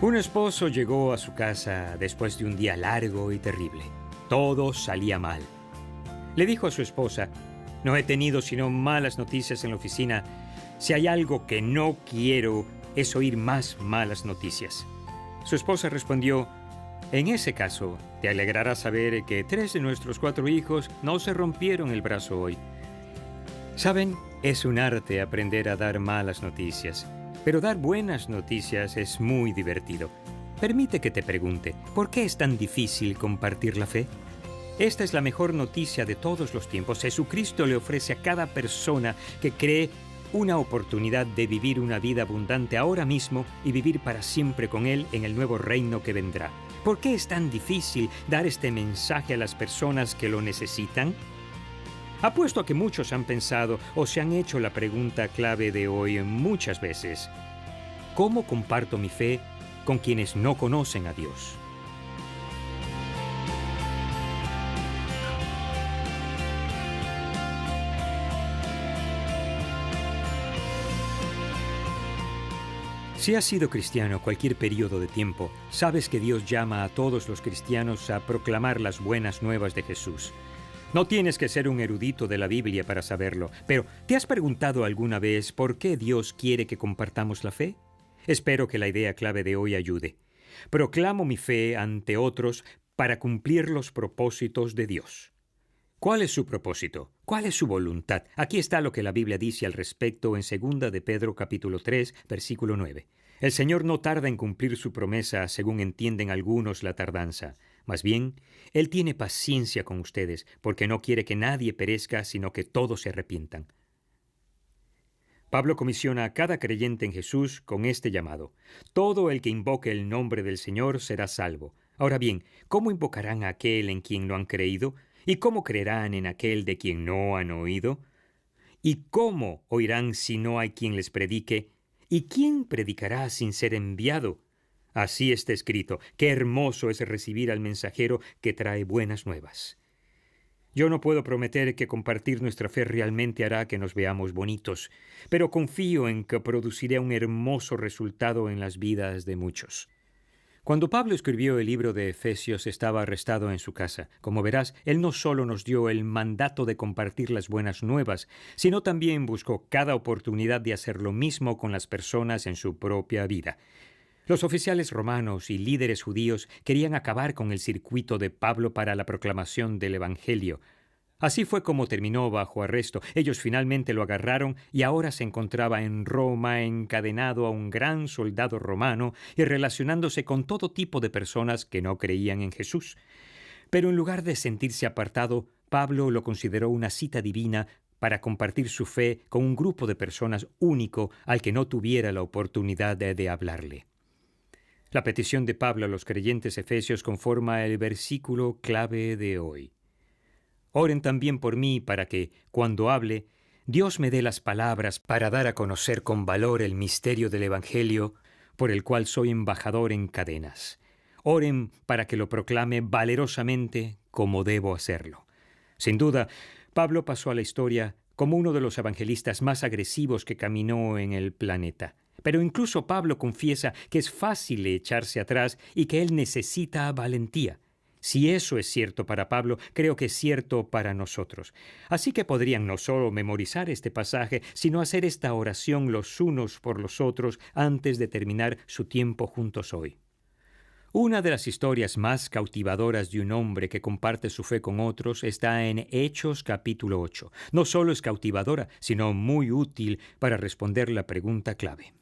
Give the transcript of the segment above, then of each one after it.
Un esposo llegó a su casa después de un día largo y terrible. Todo salía mal. Le dijo a su esposa: "No he tenido sino malas noticias en la oficina. Si hay algo que no quiero es oír más malas noticias". Su esposa respondió: "En ese caso, te alegrará saber que 3 de nuestros 4 hijos no se rompieron el brazo hoy". ¿Saben? Es un arte aprender a dar malas noticias. Pero dar buenas noticias es muy divertido. Permite que te pregunte, ¿por qué es tan difícil compartir la fe? Esta es la mejor noticia de todos los tiempos. Jesucristo le ofrece a cada persona que cree una oportunidad de vivir una vida abundante ahora mismo y vivir para siempre con Él en el nuevo reino que vendrá. ¿Por qué es tan difícil dar este mensaje a las personas que lo necesitan? Apuesto a que muchos han pensado o se han hecho la pregunta clave de hoy muchas veces: ¿cómo comparto mi fe con quienes no conocen a Dios? Si has sido cristiano cualquier periodo de tiempo, sabes que Dios llama a todos los cristianos a proclamar las buenas nuevas de Jesús. No tienes que ser un erudito de la Biblia para saberlo, pero ¿te has preguntado alguna vez por qué Dios quiere que compartamos la fe? Espero que la idea clave de hoy ayude. Proclamo mi fe ante otros para cumplir los propósitos de Dios. ¿Cuál es su propósito? ¿Cuál es su voluntad? Aquí está lo que la Biblia dice al respecto en 2 de Pedro capítulo 3, versículo 9. El Señor no tarda en cumplir su promesa, según entienden algunos la tardanza. Más bien, Él tiene paciencia con ustedes, porque no quiere que nadie perezca, sino que todos se arrepientan. Pablo comisiona a cada creyente en Jesús con este llamado: todo el que invoque el nombre del Señor será salvo. Ahora bien, ¿cómo invocarán a aquel en quien no han creído? ¿Y cómo creerán en aquel de quien no han oído? ¿Y cómo oirán si no hay quien les predique? ¿Y quién predicará sin ser enviado? Así está escrito: qué hermoso es recibir al mensajero que trae buenas nuevas. Yo no puedo prometer que compartir nuestra fe realmente hará que nos veamos bonitos, pero confío en que producirá un hermoso resultado en las vidas de muchos. Cuando Pablo escribió el libro de Efesios, estaba arrestado en su casa. Como verás, él no solo nos dio el mandato de compartir las buenas nuevas, sino también buscó cada oportunidad de hacer lo mismo con las personas en su propia vida. Los oficiales romanos y líderes judíos querían acabar con el circuito de Pablo para la proclamación del Evangelio. Así fue como terminó bajo arresto. Ellos finalmente lo agarraron y ahora se encontraba en Roma encadenado a un gran soldado romano y relacionándose con todo tipo de personas que no creían en Jesús. Pero en lugar de sentirse apartado, Pablo lo consideró una cita divina para compartir su fe con un grupo de personas único al que no tuviera la oportunidad de hablarle. La petición de Pablo a los creyentes efesios conforma el versículo clave de hoy. Oren también por mí para que, cuando hable, Dios me dé las palabras para dar a conocer con valor el misterio del Evangelio, por el cual soy embajador en cadenas. Oren para que lo proclame valerosamente como debo hacerlo. Sin duda, Pablo pasó a la historia como uno de los evangelistas más agresivos que caminó en el planeta. Pero incluso Pablo confiesa que es fácil echarse atrás y que él necesita valentía. Si eso es cierto para Pablo, creo que es cierto para nosotros. Así que podrían no solo memorizar este pasaje, sino hacer esta oración los unos por los otros antes de terminar su tiempo juntos hoy. Una de las historias más cautivadoras de un hombre que comparte su fe con otros está en Hechos capítulo 8. No solo es cautivadora, sino muy útil para responder la pregunta clave.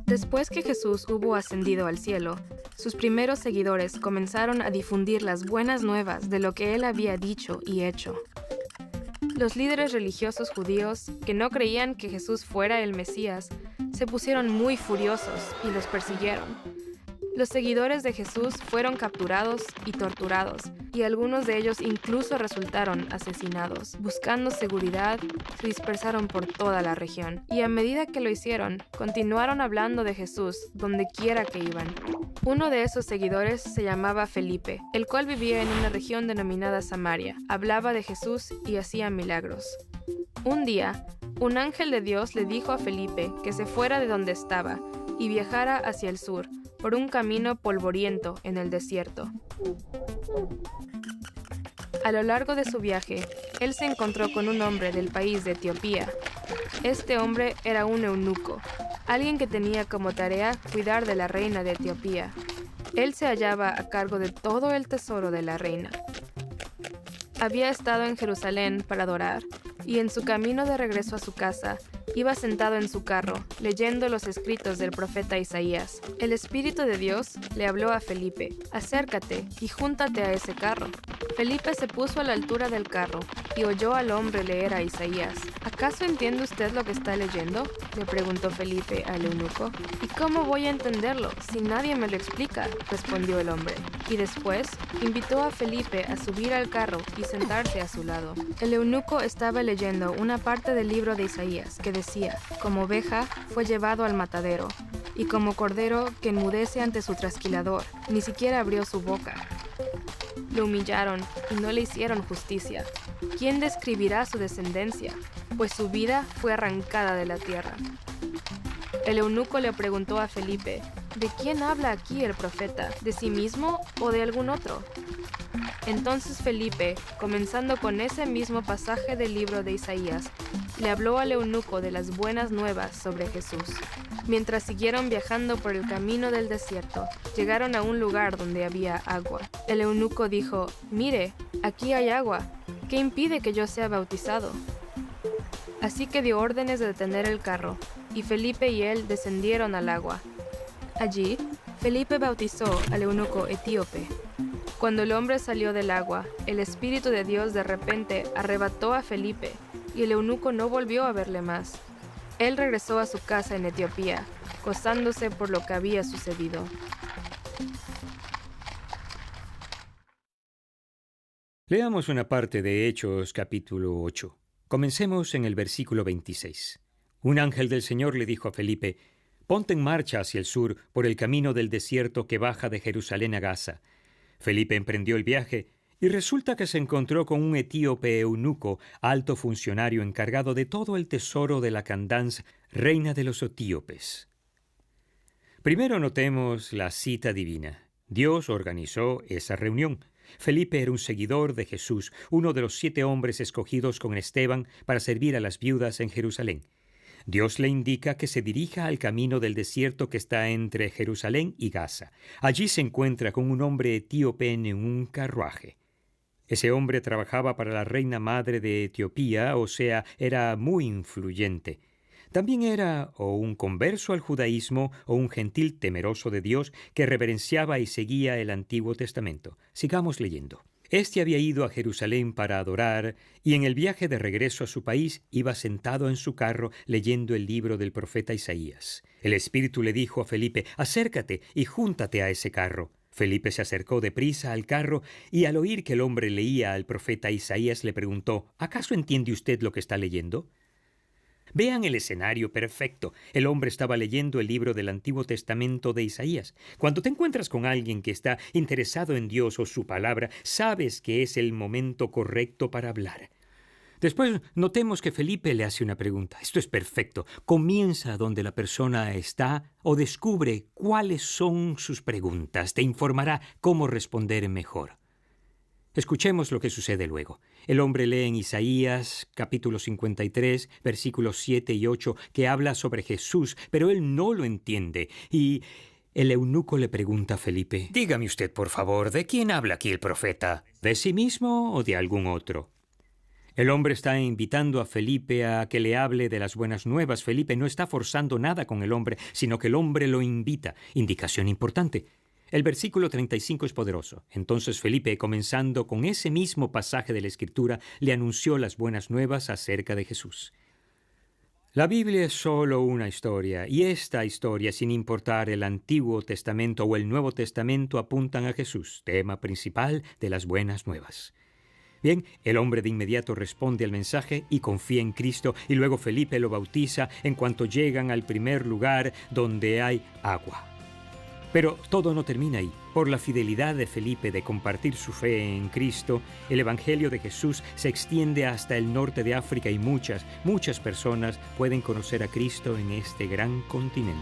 Después que Jesús hubo ascendido al cielo, sus primeros seguidores comenzaron a difundir las buenas nuevas de lo que él había dicho y hecho. Los líderes religiosos judíos, que no creían que Jesús fuera el Mesías, se pusieron muy furiosos y los persiguieron. Los seguidores de Jesús fueron capturados y torturados, y algunos de ellos incluso resultaron asesinados. Buscando seguridad, se dispersaron por toda la región, y a medida que lo hicieron, continuaron hablando de Jesús donde quiera que iban. Uno de esos seguidores se llamaba Felipe, el cual vivía en una región denominada Samaria. Hablaba de Jesús y hacía milagros. Un día, un ángel de Dios le dijo a Felipe que se fuera de donde estaba y viajara hacia el sur, por un camino polvoriento en el desierto. A lo largo de su viaje, él se encontró con un hombre del país de Etiopía. Este hombre era un eunuco, alguien que tenía como tarea cuidar de la reina de Etiopía. Él se hallaba a cargo de todo el tesoro de la reina. Había estado en Jerusalén para adorar, y en su camino de regreso a su casa, iba sentado en su carro, leyendo los escritos del profeta Isaías. El Espíritu de Dios le habló a Felipe: «Acércate y júntate a ese carro». Felipe se puso a la altura del carro y oyó al hombre leer a Isaías. «¿Acaso entiende usted lo que está leyendo?», le preguntó Felipe al eunuco. «¿Y cómo voy a entenderlo si nadie me lo explica?», respondió el hombre. Y después invitó a Felipe a subir al carro y sentarse a su lado. El eunuco estaba leyendo una parte del libro de Isaías que decía: «Como oveja fue llevado al matadero, y como cordero que enmudece ante su trasquilador, ni siquiera abrió su boca». Lo humillaron y no le hicieron justicia. ¿Quién describirá su descendencia? Pues su vida fue arrancada de la tierra. El eunuco le preguntó a Felipe: «¿De quién habla aquí el profeta? ¿De sí mismo o de algún otro?». Entonces Felipe, comenzando con ese mismo pasaje del libro de Isaías, le habló al eunuco de las buenas nuevas sobre Jesús. Mientras siguieron viajando por el camino del desierto, llegaron a un lugar donde había agua. El eunuco dijo: «Mire, aquí hay agua. ¿Qué impide que yo sea bautizado?». Así que dio órdenes de detener el carro, y Felipe y él descendieron al agua. Allí, Felipe bautizó al eunuco etíope. Cuando el hombre salió del agua, el Espíritu de Dios de repente arrebató a Felipe, y el eunuco no volvió a verle más. Él regresó a su casa en Etiopía, gozándose por lo que había sucedido. Leamos una parte de Hechos capítulo 8. Comencemos en el versículo 26. Un ángel del Señor le dijo a Felipe: «Ponte en marcha hacia el sur por el camino del desierto que baja de Jerusalén a Gaza». Felipe emprendió el viaje y resulta que se encontró con un etíope eunuco, alto funcionario encargado de todo el tesoro de la Candance, reina de los etíopes. Primero notemos la cita divina. Dios organizó esa reunión. Felipe era un seguidor de Jesús, uno de los 7 hombres escogidos con Esteban para servir a las viudas en Jerusalén. Dios le indica que se dirija al camino del desierto que está entre Jerusalén y Gaza. Allí se encuentra con un hombre etíope en un carruaje. Ese hombre trabajaba para la reina madre de Etiopía, o sea, era muy influyente. También era o un converso al judaísmo o un gentil temeroso de Dios que reverenciaba y seguía el Antiguo Testamento. Sigamos leyendo. Este había ido a Jerusalén para adorar, y en el viaje de regreso a su país iba sentado en su carro leyendo el libro del profeta Isaías. El Espíritu le dijo a Felipe: «Acércate y júntate a ese carro». Felipe se acercó deprisa al carro y al oír que el hombre leía al profeta Isaías le preguntó: «¿Acaso entiende usted lo que está leyendo?». Vean el escenario perfecto. El hombre estaba leyendo el libro del Antiguo Testamento de Isaías. Cuando te encuentras con alguien que está interesado en Dios o su palabra, sabes que es el momento correcto para hablar. Después notemos que Felipe le hace una pregunta. Esto es perfecto. Comienza donde la persona está o descubre cuáles son sus preguntas. Te informará cómo responder mejor. Escuchemos lo que sucede luego. El hombre lee en Isaías, capítulo 53, versículos 7 y 8, que habla sobre Jesús, pero él no lo entiende. Y el eunuco le pregunta a Felipe: «Dígame usted, por favor, ¿de quién habla aquí el profeta? ¿De sí mismo o de algún otro?». El hombre está invitando a Felipe a que le hable de las buenas nuevas. Felipe no está forzando nada con el hombre, sino que el hombre lo invita. Indicación importante. El versículo 35 es poderoso. Entonces Felipe, comenzando con ese mismo pasaje de la Escritura, le anunció las buenas nuevas acerca de Jesús. La Biblia es solo una historia, y esta historia, sin importar el Antiguo Testamento o el Nuevo Testamento, apuntan a Jesús, tema principal de las buenas nuevas. Bien, el hombre de inmediato responde al mensaje y confía en Cristo, y luego Felipe lo bautiza en cuanto llegan al primer lugar donde hay agua. Pero todo no termina ahí. Por la fidelidad de Felipe de compartir su fe en Cristo, el Evangelio de Jesús se extiende hasta el norte de África y muchas personas pueden conocer a Cristo en este gran continente.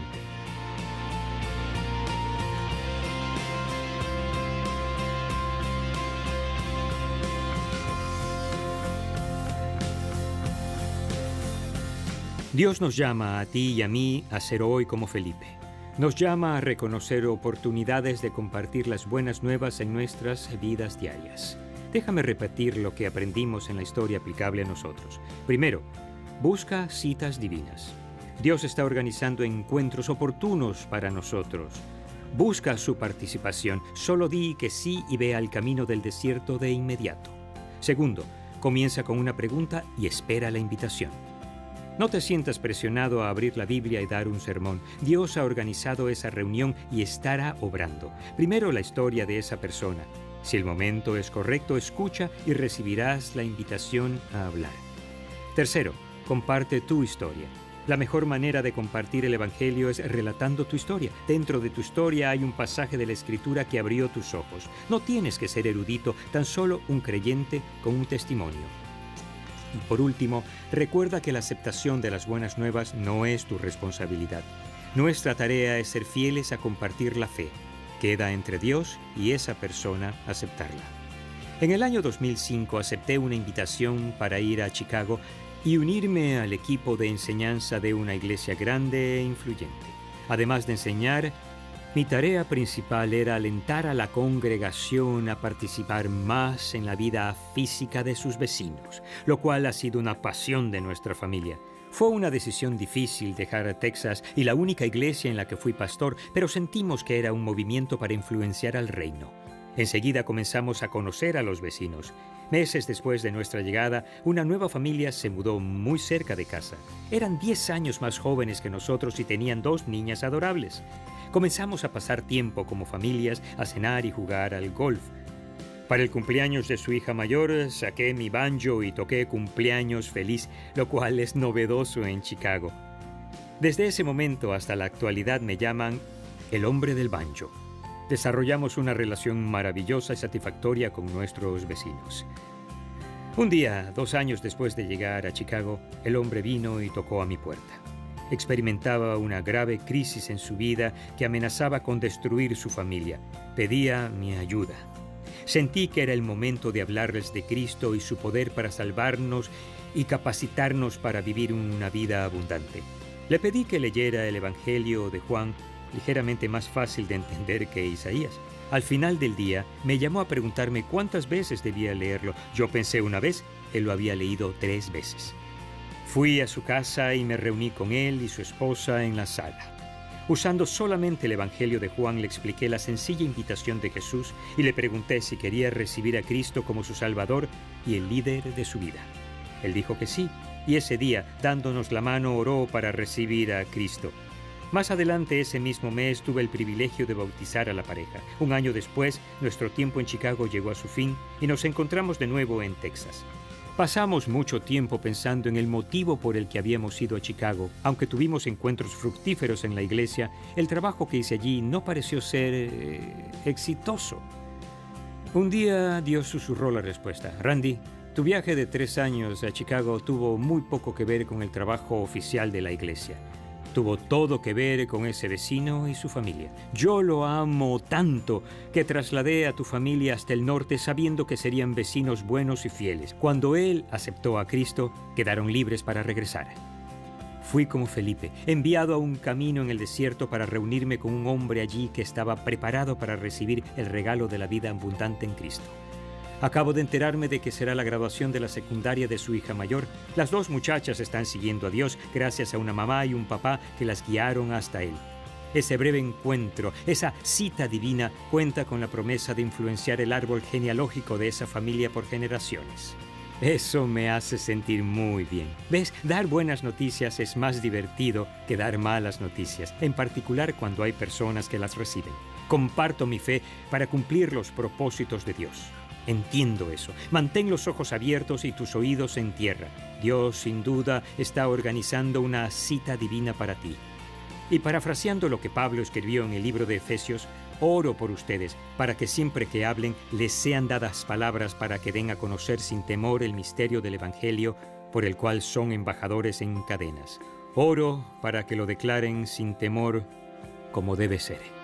Dios nos llama a ti y a mí a ser hoy como Felipe. Nos llama a reconocer oportunidades de compartir las buenas nuevas en nuestras vidas diarias. Déjame repetir lo que aprendimos en la historia aplicable a nosotros. Primero, busca citas divinas. Dios está organizando encuentros oportunos para nosotros. Busca su participación. Solo di que sí y ve al camino del desierto de inmediato. Segundo, comienza con una pregunta y espera la invitación. No te sientas presionado a abrir la Biblia y dar un sermón. Dios ha organizado esa reunión y estará obrando. Primero la historia de esa persona. Si el momento es correcto, escucha y recibirás la invitación a hablar. Tercero, comparte tu historia. La mejor manera de compartir el Evangelio es relatando tu historia. Dentro de tu historia hay un pasaje de la Escritura que abrió tus ojos. No tienes que ser erudito, tan solo un creyente con un testimonio. Y por último, recuerda que la aceptación de las buenas nuevas no es tu responsabilidad. Nuestra tarea es ser fieles a compartir la fe. Queda entre Dios y esa persona aceptarla. En el año 2005 acepté una invitación para ir a Chicago y unirme al equipo de enseñanza de una iglesia grande e influyente. Además de enseñar, mi tarea principal era alentar a la congregación a participar más en la vida física de sus vecinos, lo cual ha sido una pasión de nuestra familia. Fue una decisión difícil dejar a Texas y la única iglesia en la que fui pastor, pero sentimos que era un movimiento para influenciar al reino. Enseguida comenzamos a conocer a los vecinos. Meses después de nuestra llegada, una nueva familia se mudó muy cerca de casa. Eran 10 años más jóvenes que nosotros y tenían 2 niñas adorables. Comenzamos a pasar tiempo como familias, a cenar y jugar al golf. Para el cumpleaños de su hija mayor, saqué mi banjo y toqué Cumpleaños Feliz, lo cual es novedoso en Chicago. Desde ese momento hasta la actualidad me llaman el hombre del banjo. Desarrollamos una relación maravillosa y satisfactoria con nuestros vecinos. Un día, 2 años después de llegar a Chicago, el hombre vino y tocó a mi puerta. Experimentaba una grave crisis en su vida que amenazaba con destruir su familia. Pedía mi ayuda. Sentí que era el momento de hablarles de Cristo y su poder para salvarnos y capacitarnos para vivir una vida abundante. Le pedí que leyera el Evangelio de Juan, ligeramente más fácil de entender que Isaías. Al final del día, me llamó a preguntarme cuántas veces debía leerlo. Yo pensé una vez, él lo había leído 3 veces. Fui a su casa y me reuní con él y su esposa en la sala. Usando solamente el Evangelio de Juan, le expliqué la sencilla invitación de Jesús y le pregunté si quería recibir a Cristo como su Salvador y el líder de su vida. Él dijo que sí, y ese día, dándonos la mano, oró para recibir a Cristo. Más adelante ese mismo mes tuve el privilegio de bautizar a la pareja. 1 año después, nuestro tiempo en Chicago llegó a su fin y nos encontramos de nuevo en Texas. Pasamos mucho tiempo pensando en el motivo por el que habíamos ido a Chicago. Aunque tuvimos encuentros fructíferos en la iglesia, el trabajo que hice allí no pareció ser exitoso. Un día Dios susurró la respuesta. Randy, tu viaje de 3 años a Chicago tuvo muy poco que ver con el trabajo oficial de la iglesia. Tuvo todo que ver con ese vecino y su familia. Yo lo amo tanto que trasladé a tu familia hasta el norte sabiendo que serían vecinos buenos y fieles. Cuando él aceptó a Cristo, quedaron libres para regresar. Fui como Felipe, enviado a un camino en el desierto para reunirme con un hombre allí que estaba preparado para recibir el regalo de la vida abundante en Cristo. Acabo de enterarme de que será la graduación de la secundaria de su hija mayor. Las 2 muchachas están siguiendo a Dios gracias a una mamá y un papá que las guiaron hasta Él. Ese breve encuentro, esa cita divina, cuenta con la promesa de influenciar el árbol genealógico de esa familia por generaciones. Eso me hace sentir muy bien. ¿Ves? Dar buenas noticias es más divertido que dar malas noticias, en particular cuando hay personas que las reciben. Comparto mi fe para cumplir los propósitos de Dios. Entiendo eso. Mantén los ojos abiertos y tus oídos en tierra. Dios, sin duda, está organizando una cita divina para ti. Y parafraseando lo que Pablo escribió en el libro de Efesios, oro por ustedes, para que siempre que hablen les sean dadas palabras para que den a conocer sin temor el misterio del Evangelio, por el cual son embajadores en cadenas. Oro para que lo declaren sin temor como debe ser.